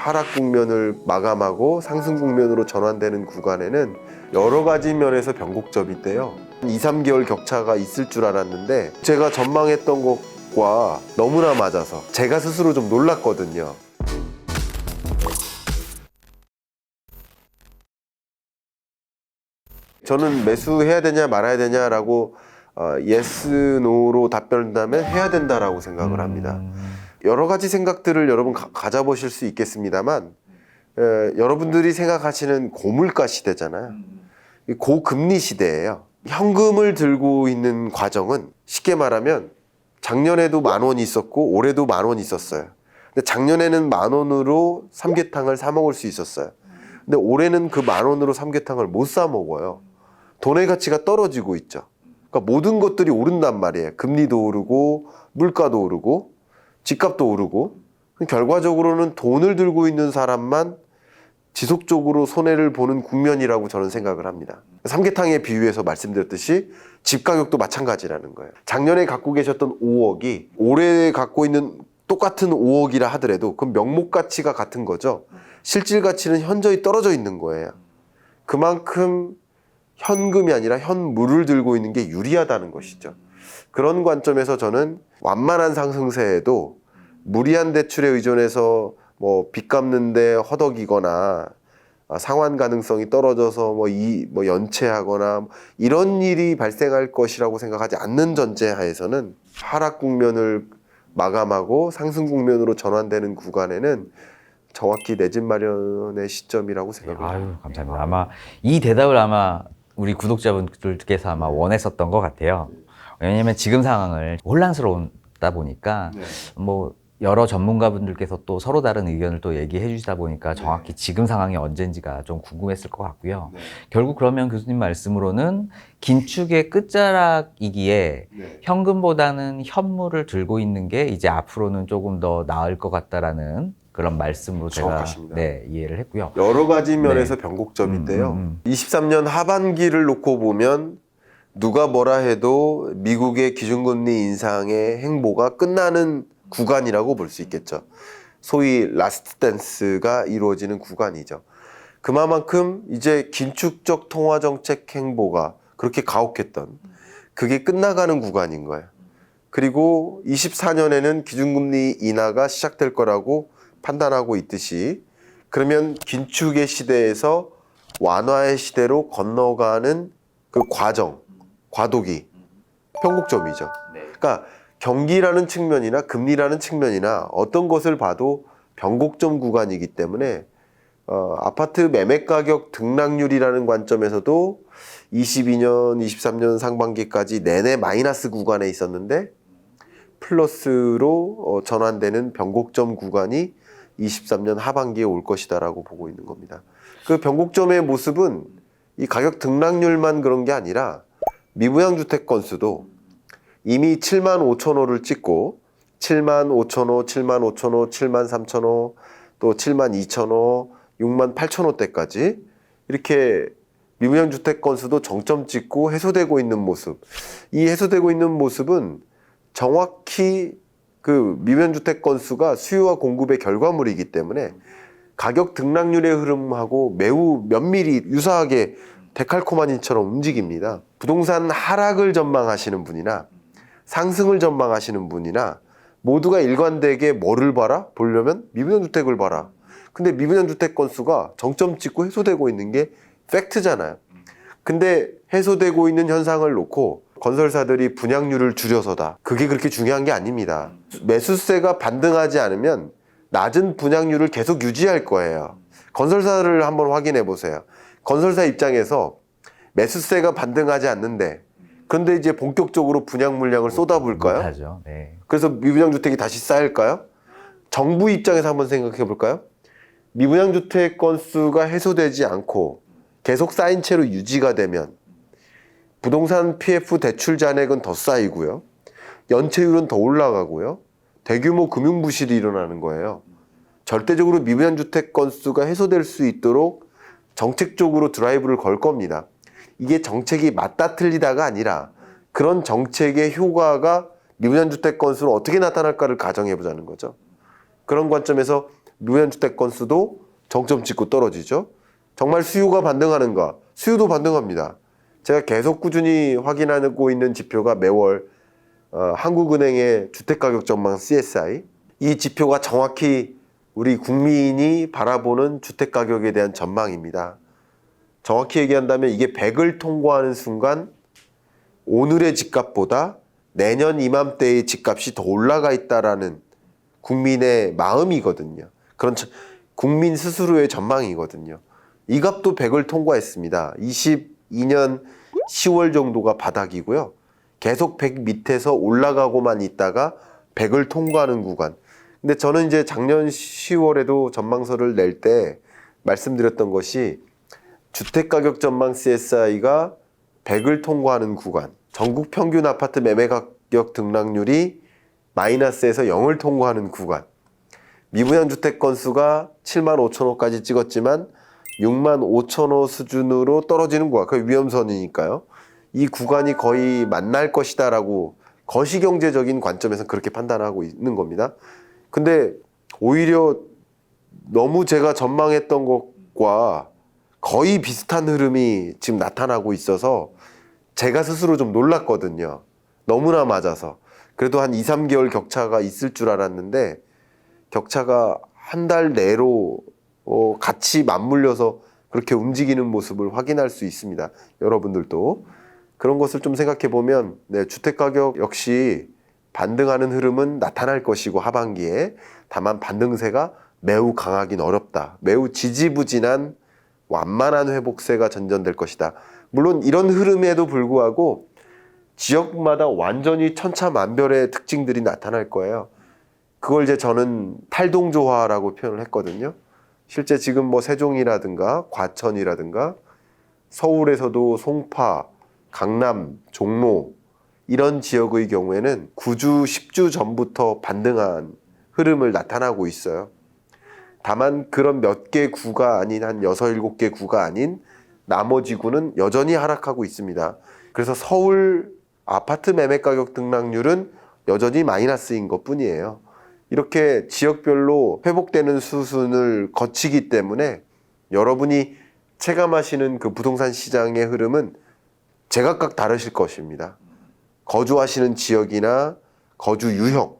하락 국면을 마감하고 상승 국면으로 전환되는 구간에는 여러 가지 면에서 변곡점인데요. 2, 3개월 격차가 있을 줄 알았는데 제가 전망했던 것과 너무나 맞아서 제가 스스로 좀 놀랐거든요. 저는 매수해야 되냐 말아야 되냐라고 yes, no로 답변한다면 해야 된다라고 생각을 합니다. 여러 가지 생각들을 여러분 가져보실 수 있겠습니다만 여러분들이 생각하시는 고물가 시대잖아요. 고금리 시대예요. 현금을 들고 있는 과정은 쉽게 말하면 작년에도 10,000원이 있었고 올해도 10,000원이 있었어요. 근데 작년에는 10,000원으로 삼계탕을 사 먹을 수 있었어요. 근데 올해는 그 10,000원으로 삼계탕을 못 사 먹어요. 돈의 가치가 떨어지고 있죠. 그러니까 모든 것들이 오른단 말이에요. 금리도 오르고 물가도 오르고 집값도 오르고 결과적으로는 돈을 들고 있는 사람만 지속적으로 손해를 보는 국면이라고 저는 생각을 합니다. 삼계탕에 비유해서 말씀드렸듯이 집 가격도 마찬가지라는 거예요. 작년에 갖고 계셨던 5억이 올해 갖고 있는 똑같은 5억이라 하더라도 그럼 명목 가치가 같은 거죠. 실질 가치는 현저히 떨어져 있는 거예요. 그만큼 현금이 아니라 현물을 들고 있는 게 유리하다는 것이죠. 그런 관점에서 저는 완만한 상승세에도 무리한 대출에 의존해서 빚 갚는데 허덕이거나 상환 가능성이 떨어져서 연체하거나 이런 일이 발생할 것이라고 생각하지 않는 전제하에서는 하락 국면을 마감하고 상승 국면으로 전환되는 구간에는 정확히 내 집 마련의 시점이라고 생각합니다. 아유, 감사합니다. 아마 이 대답을 우리 구독자분들께서 아마 원했었던 것 같아요. 왜냐하면 지금 상황을 혼란스러우다 보니까 여러 전문가분들께서 또 서로 다른 의견을 또 얘기해 주시다 보니까 정확히 지금 상황이 언젠지가 좀 궁금했을 것 같고요. 결국 그러면 교수님 말씀으로는 긴축의 끝자락이기에 현금보다는 현물을 들고 있는 게 이제 앞으로는 조금 더 나을 것 같다라는 그런 말씀으로 제가 이해를 했고요. 여러 가지 면에서 변곡점인데요. 23년 하반기를 놓고 보면 누가 뭐라 해도 미국의 기준금리 인상의 행보가 끝나는 구간이라고 볼 수 있겠죠. 소위 라스트 댄스가 이루어지는 구간이죠. 그만큼 이제 긴축적 통화정책 행보가 그렇게 가혹했던 그게 끝나가는 구간인 거예요. 그리고 24년에는 기준금리 인하가 시작될 거라고 판단하고 있듯이 그러면 긴축의 시대에서 완화의 시대로 건너가는 그 과정, 과도기, 변곡점이죠. 그러니까 경기라는 측면이나 금리라는 측면이나 어떤 것을 봐도 변곡점 구간이기 때문에 아파트 매매 가격 등락률이라는 관점에서도 22년, 23년 상반기까지 내내 마이너스 구간에 있었는데 플러스로 전환되는 변곡점 구간이 23년 하반기에 올 것이다라고 보고 있는 겁니다. 그 변곡점의 모습은 이 가격 등락률만 그런 게 아니라 미분양 주택 건수도 이미 75,000호를 찍고 75,000호, 75,000호, 73,000호, 또 72,000호, 68,000호대까지 이렇게 미분양 주택 건수도 정점 찍고 해소되고 있는 모습. 이 해소되고 있는 모습은 정확히 그 미분양 주택 건수가 수요와 공급의 결과물이기 때문에 가격 등락률의 흐름하고 매우 면밀히 유사하게 데칼코마니처럼 움직입니다. 부동산 하락을 전망하시는 분이나 상승을 전망하시는 분이나 모두가 일관되게 뭐를 보려면 미분양 주택을 봐라. 근데 미분양 주택 건수가 정점 찍고 해소되고 있는 게 팩트잖아요. 근데 해소되고 있는 현상을 놓고 건설사들이 분양률을 줄여서다. 그게 그렇게 중요한 게 아닙니다. 매수세가 반등하지 않으면 낮은 분양률을 계속 유지할 거예요. 건설사를 한번 확인해 보세요. 건설사 입장에서 매수세가 반등하지 않는데 그런데 이제 본격적으로 분양 물량을 쏟아부을까요? 못하죠. 네. 그래서 미분양 주택이 다시 쌓일까요? 정부 입장에서 한번 생각해 볼까요? 미분양 주택 건수가 해소되지 않고 계속 쌓인 채로 유지가 되면 부동산 PF 대출 잔액은 더 쌓이고요. 연체율은 더 올라가고요. 대규모 금융 부실이 일어나는 거예요. 절대적으로 미분양 주택 건수가 해소될 수 있도록 정책적으로 드라이브를 걸 겁니다. 이게 정책이 맞다 틀리다가 아니라 그런 정책의 효과가 미분양 주택 건수로 어떻게 나타날까를 가정해 보자는 거죠. 그런 관점에서 미분양 주택 건수도 정점 찍고 떨어지죠. 정말 수요가 반등하는가? 수요도 반등합니다. 제가 계속 꾸준히 확인하고 있는 지표가 매월 한국은행의 주택가격 전망 CSI, 이 지표가 정확히 우리 국민이 바라보는 주택가격에 대한 전망입니다. 정확히 얘기한다면 이게 100을 통과하는 순간 오늘의 집값보다 내년 이맘때의 집값이 더 올라가 있다라는 국민의 마음이거든요. 그런 국민 스스로의 전망이거든요. 이 값도 100을 통과했습니다. 22년 10월 정도가 바닥이고요. 계속 100 밑에서 올라가고만 있다가 100을 통과하는 구간. 근데 저는 이제 작년 10월에도 전망서를 낼 때 말씀드렸던 것이 주택가격 전망 CSI가 100을 통과하는 구간, 전국 평균 아파트 매매 가격 등락률이 마이너스에서 0을 통과하는 구간, 미분양 주택 건수가 7만 5천 호까지 찍었지만 6만 5천 호 수준으로 떨어지는 구간, 그 위험선이니까요. 이 구간이 거의 만날 것이다라고 거시경제적인 관점에서 그렇게 판단하고 있는 겁니다. 근데 오히려 너무 제가 전망했던 것과 거의 비슷한 흐름이 지금 나타나고 있어서 제가 스스로 좀 놀랐거든요. 너무나 맞아서. 그래도 한 2, 3개월 격차가 있을 줄 알았는데 격차가 한 달 내로 같이 맞물려서 그렇게 움직이는 모습을 확인할 수 있습니다. 여러분들도 그런 것을 좀 생각해 보면 주택가격 역시 반등하는 흐름은 나타날 것이고 하반기에 다만 반등세가 매우 강하긴 어렵다. 매우 지지부진한 완만한 회복세가 전전될 것이다. 물론 이런 흐름에도 불구하고 지역마다 완전히 천차만별의 특징들이 나타날 거예요. 그걸 이제 저는 탈동조화라고 표현을 했거든요. 실제 지금 뭐 세종이라든가 과천이라든가 서울에서도 송파, 강남, 종로 이런 지역의 경우에는 9주, 10주 전부터 반등한 흐름을 나타나고 있어요. 다만 그런 몇 개 구가 아닌 한 6, 7개 구가 아닌 나머지 구는 여전히 하락하고 있습니다. 그래서 서울 아파트 매매 가격 등락률은 여전히 마이너스인 것 뿐이에요. 이렇게 지역별로 회복되는 수순을 거치기 때문에 여러분이 체감하시는 그 부동산 시장의 흐름은 제각각 다르실 것입니다. 거주하시는 지역이나 거주 유형,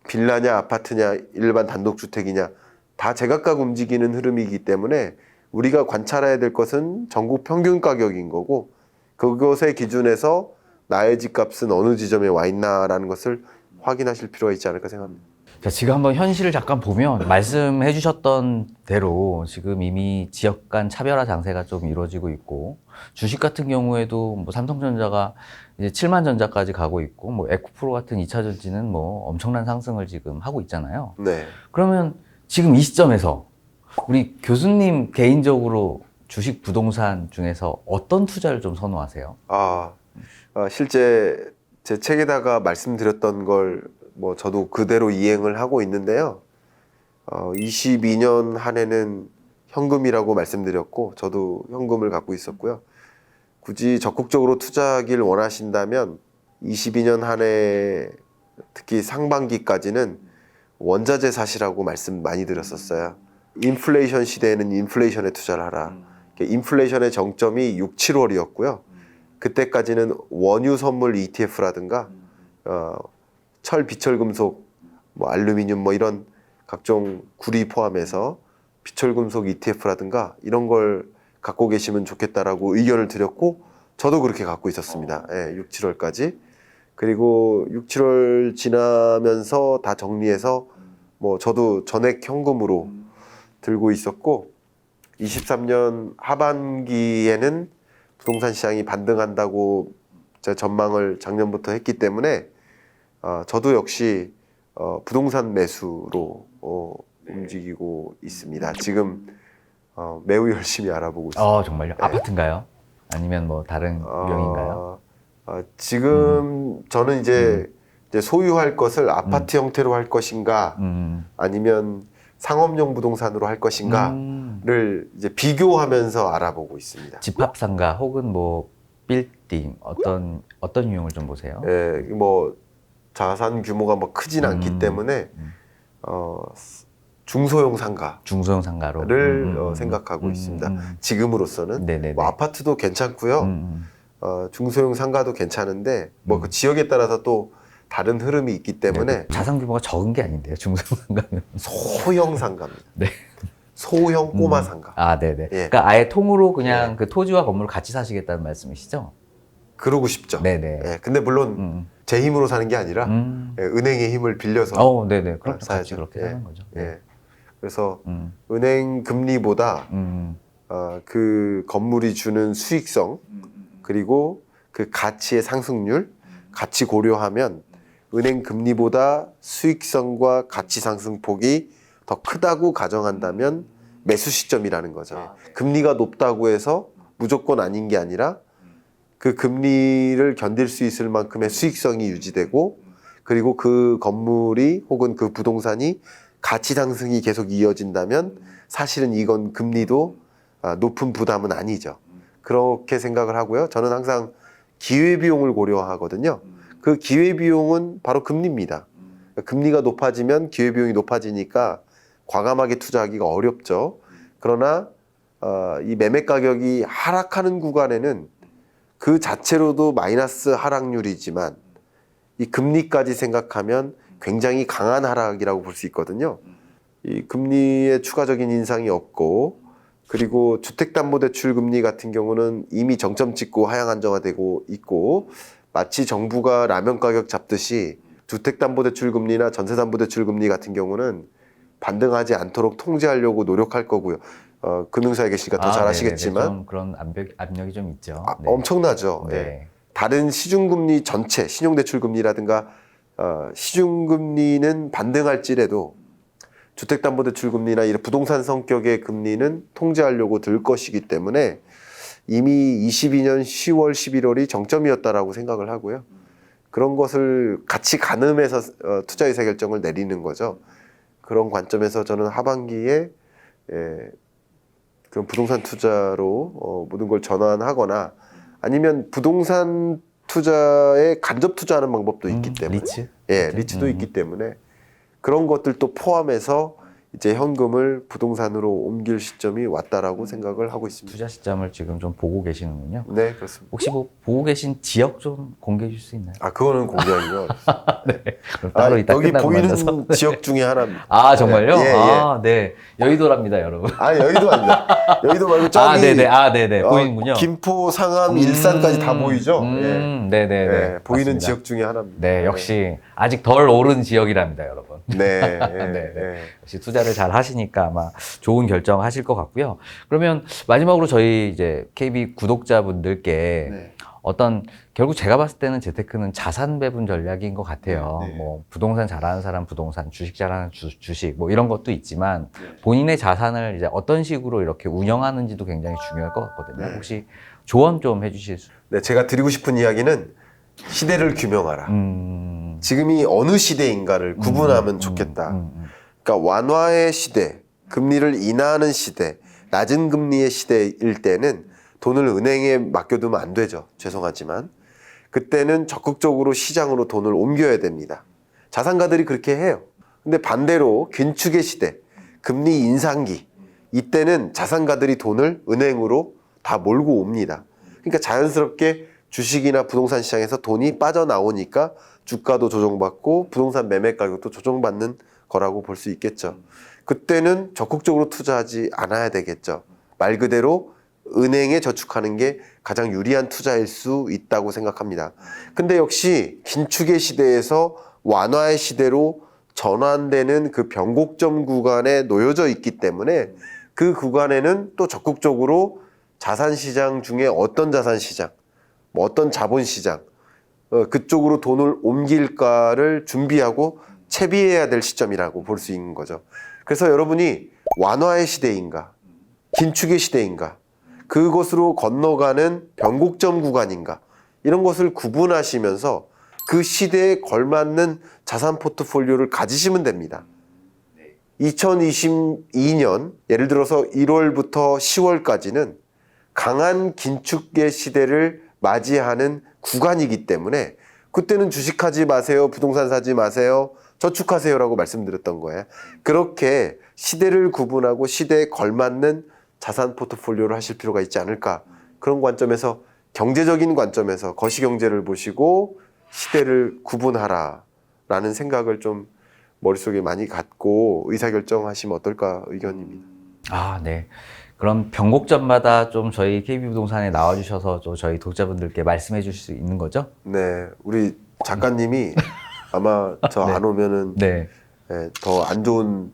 빌라냐 아파트냐 일반 단독주택이냐 다 제각각 움직이는 흐름이기 때문에 우리가 관찰해야 될 것은 전국 평균 가격인 거고 그것의 기준에서 나의 집값은 어느 지점에 와 있나라는 것을 확인하실 필요가 있지 않을까 생각합니다. 자, 지금 한번 현실을 잠깐 보면 말씀해 주셨던 대로 지금 이미 지역 간 차별화 장세가 좀 이루어지고 있고 주식 같은 경우에도 뭐 삼성전자가 이제 7만 전자까지 가고 있고 뭐 에코프로 같은 2차 전지는 뭐 엄청난 상승을 지금 하고 있잖아요. 네. 그러면 지금 이 시점에서 우리 교수님 개인적으로 주식 부동산 중에서 어떤 투자를 좀 선호하세요? 실제 제 책에다가 말씀드렸던 걸 뭐 저도 그대로 이행을 하고 있는데요. 22년 한 해는 현금이라고 말씀드렸고 저도 현금을 갖고 있었고요. 굳이 적극적으로 투자하길 원하신다면 22년 한 해 특히 상반기까지는 원자재 사시라고 말씀 많이 드렸었어요. 인플레이션 시대에는 인플레이션에 투자를 하라. 인플레이션의 정점이 6, 7월이었고요. 그때까지는 원유 선물 ETF라든가 철, 비철금속, 뭐 알루미늄 뭐 이런 각종 구리 포함해서 비철금속 ETF라든가 이런 걸 갖고 계시면 좋겠다라고 의견을 드렸고 저도 그렇게 갖고 있었습니다. 6, 7월까지. 그리고 6, 7월 지나면서 다 정리해서 뭐 저도 전액 현금으로 들고 있었고 23년 하반기에는 부동산 시장이 반등한다고 제가 전망을 작년부터 했기 때문에 저도 역시 부동산 매수로 움직이고 있습니다. 지금 매우 열심히 알아보고 있습니다. 정말요? 아파트인가요? 아니면 뭐 다른 유형인가요? 지금 저는 이제 소유할 것을 아파트 형태로 할 것인가 아니면 상업용 부동산으로 할 것인가를 이제 비교하면서 알아보고 있습니다. 집합상가 혹은 뭐 빌딩 어떤 유형을 좀 보세요? 뭐 자산 규모가 뭐 크진 않기 때문에 중소형 상가를 중소형 상가로 생각하고 있습니다. 지금으로서는 네네네. 뭐 아파트도 괜찮고요. 중소형 상가도 괜찮은데 뭐 그 지역에 따라서 또 다른 흐름이 있기 때문에 자산 규모가 적은 게 아닌데요, 중소형 상가는. 소형 상가입니다. 네. 소형 꼬마 상가. 아, 네네. 예. 그러니까 아예 통으로 그냥 그 토지와 건물을 같이 사시겠다는 말씀이시죠? 그러고 싶죠. 네네. 예, 근데 물론 제 힘으로 사는 게 아니라 예, 은행의 힘을 빌려서 네네. 그럼 같이 사야죠. 그렇게 예, 사는 거죠. 예. 그래서 음. 은행 금리보다 그 건물이 주는 수익성 그리고 그 가치의 상승률 같이 고려하면 은행 금리보다 수익성과 가치 상승폭이 더 크다고 가정한다면 매수 시점이라는 거죠. 금리가 높다고 해서 무조건 아닌 게 아니라 그 금리를 견딜 수 있을 만큼의 수익성이 유지되고 그리고 그 건물이 혹은 그 부동산이 가치 상승이 계속 이어진다면 사실은 이건 금리도 높은 부담은 아니죠. 그렇게 생각을 하고요. 저는 항상 기회비용을 고려하거든요. 그 기회비용은 바로 금리입니다. 금리가 높아지면 기회비용이 높아지니까 과감하게 투자하기가 어렵죠. 그러나 이 매매 가격이 하락하는 구간에는 그 자체로도 마이너스 하락률이지만 이 금리까지 생각하면 굉장히 강한 하락이라고 볼 수 있거든요. 이 금리의 추가적인 인상이 없고 그리고 주택담보대출 금리 같은 경우는 이미 정점 찍고 하향 안정화되고 있고 마치 정부가 라면 가격 잡듯이 주택담보대출 금리나 전세담보대출 금리 같은 경우는 반등하지 않도록 통제하려고 노력할 거고요. 금융사에 계시니까 더 잘 아시겠지만 좀 그런 압력이 좀 있죠. 네. 엄청나죠. 네. 예. 다른 시중금리 전체, 신용대출금리라든가 시중금리는 반등할지라도 주택담보대출금리나 이런 부동산 성격의 금리는 통제하려고 들 것이기 때문에 이미 22년 10월, 11월이 정점이었다라고 생각을 하고요. 그런 것을 같이 가늠해서 투자 의사결정을 내리는 거죠. 그런 관점에서 저는 하반기에 그런 부동산 투자로 모든 걸 전환하거나 아니면 부동산 투자에 간접 투자하는 방법도 있기 때문에 리츠? 예, 리츠도 있기 때문에 그런 것들도 포함해서 이제 현금을 부동산으로 옮길 시점이 왔다라고 생각을 하고 있습니다. 투자 시점을 지금 좀 보고 계시는군요. 네, 그렇습니다. 혹시 뭐 보고 계신 지역 좀 공개해 줄 수 있나요? 그거는 공개하기가 네. 그럼 따로 이따 여기 끝나고 보이는 만나서. 지역 중에 하나입니다. 아, 정말요? 예, 예. 네. 여의도랍니다, 여러분. 여의도 아닙니다. 여의도 말고 저기 네네. 보이는군요. 김포, 상암, 일산까지 다 보이죠? 네네네. 예, 보이는 맞습니다. 지역 중에 하나입니다. 네, 역시 아직 덜 오른 지역이랍니다, 여러분. 네, 네. 역시 투자를 잘 하시니까 아마 좋은 결정 하실 것 같고요. 그러면 마지막으로 저희 이제 KB 구독자분들께 네. 어떤 결국 제가 봤을 때는 재테크는 자산 배분 전략인 것 같아요. 네. 뭐 부동산 잘하는 사람 부동산, 주식 잘하는 주식 뭐 이런 것도 있지만 본인의 자산을 이제 어떤 식으로 이렇게 운영하는지도 굉장히 중요할 것 같거든요. 네. 혹시 조언 좀 해주실 수? 네, 제가 드리고 싶은 이야기는 시대를 규명하라. 지금이 어느 시대인가를 구분하면 좋겠다. 그러니까 완화의 시대, 금리를 인하하는 시대, 낮은 금리의 시대일 때는 돈을 은행에 맡겨두면 안 되죠. 죄송하지만. 그때는 적극적으로 시장으로 돈을 옮겨야 됩니다. 자산가들이 그렇게 해요. 근데 반대로 긴축의 시대, 금리 인상기, 이때는 자산가들이 돈을 은행으로 다 몰고 옵니다. 그러니까 자연스럽게 주식이나 부동산 시장에서 돈이 빠져나오니까 주가도 조정받고 부동산 매매 가격도 조정받는 거라고 볼 수 있겠죠. 그때는 적극적으로 투자하지 않아야 되겠죠. 말 그대로 은행에 저축하는 게 가장 유리한 투자일 수 있다고 생각합니다. 근데 역시 긴축의 시대에서 완화의 시대로 전환되는 그 변곡점 구간에 놓여져 있기 때문에 그 구간에는 또 적극적으로 자산시장 중에 어떤 자산시장, 뭐 어떤 자본시장, 그쪽으로 돈을 옮길까를 준비하고 채비해야 될 시점이라고 볼 수 있는 거죠. 그래서 여러분이 완화의 시대인가, 긴축의 시대인가, 그것으로 건너가는 변곡점 구간인가, 이런 것을 구분하시면서 그 시대에 걸맞는 자산 포트폴리오를 가지시면 됩니다. 2022년, 예를 들어서 1월부터 10월까지는 강한 긴축의 시대를 맞이하는 구간이기 때문에 그때는 주식하지 마세요, 부동산 사지 마세요, 저축하세요라고 말씀드렸던 거예요. 그렇게 시대를 구분하고 시대에 걸맞는 자산 포트폴리오를 하실 필요가 있지 않을까. 그런 관점에서 경제적인 관점에서 거시경제를 보시고 시대를 구분하라라는 생각을 좀 머릿속에 많이 갖고 의사결정하시면 어떨까 의견입니다. 아, 네. 그럼 변곡점마다 좀 저희 KB부동산에 나와주셔서 좀 저희 독자분들께 말씀해 주실 수 있는 거죠? 네, 우리 작가님이 아마 저 네. 안 오면은 네. 더 안 좋은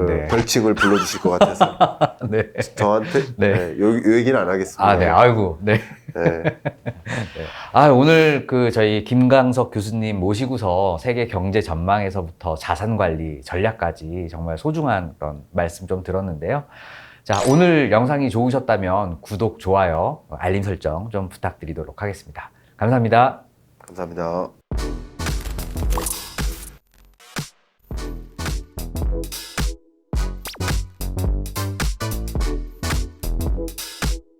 네. 별칭을 불러주실 것 같아서 네. 저한테 네. 요 얘기는 안 하겠습니다. 네. 아이고, 네. 네. 오늘 저희 김강석 교수님 모시고서 세계 경제 전망에서부터 자산 관리 전략까지 정말 소중한 그런 말씀 좀 들었는데요. 자, 오늘 영상이 좋으셨다면 구독, 좋아요, 알림 설정 좀 부탁드리도록 하겠습니다. 감사합니다. 감사합니다.